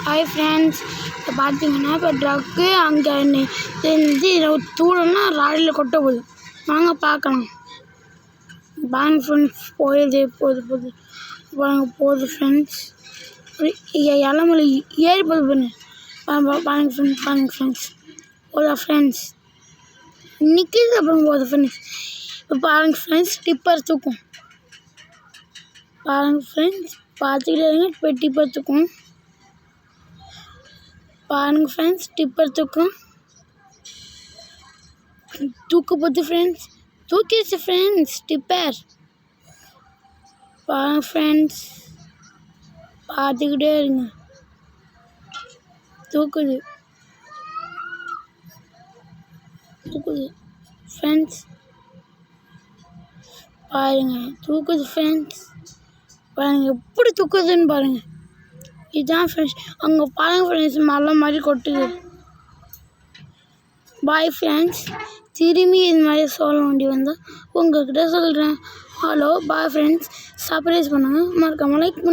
Hi friends, இப்போ பார்த்தீங்கன்னா இப்போ ட்ரக்கு அங்கே தெரிஞ்சு தூரம்னா ராடியில் கொட்ட போகுது. வாங்க பார்க்கலாம். பாருங்க ஃப்ரெண்ட்ஸ், போகுது ஃப்ரெண்ட்ஸ். இளமலை ஏறி போகுது பாருங்க ஃப்ரெண்ட்ஸ். போதா ஃப்ரெண்ட்ஸ், நிற்கிது அப்புறம் போகுது ஃப்ரெண்ட்ஸ். இப்போ பாருங்க ஃப்ரெண்ட்ஸ், டிப்பர் தூக்கும். பாருங்க ஃப்ரெண்ட்ஸ், பார்த்துக்கிட்டே இருங்க. இப்போ டிப்பர் தூக்கும். பாருங்க ஃப்ரெண்ட்ஸ், டிப்பர் தூக்கும். தூக்கு போகுது ஃப்ரெண்ட்ஸ். தூக்கிடுச்சு ஃப்ரெண்ட்ஸ் டிப்பர். பாருங்க ஃப்ரெண்ட்ஸ், பார்த்துக்கிட்டே இருங்க. தூக்குது ஃப்ரெண்ட்ஸ். பாருங்க, தூக்குது ஃப்ரெண்ட்ஸ். பாருங்க எப்படி தூக்குதுன்னு பாருங்க. இதுதான் ஃப்ரெண்ட்ஸ். அங்கே பாருங்க ஃப்ரெண்ட்ஸ், மலை மாதிரி கொட்டுது. Bye friends. திரும்பி இது மாதிரி சோள வண்டி வந்தால் உங்கள்கிட்ட சொல்கிறேன். Hello bye friends. சர்ப்ரைஸ் பண்ணுங்கள். மறக்காமல் லைக்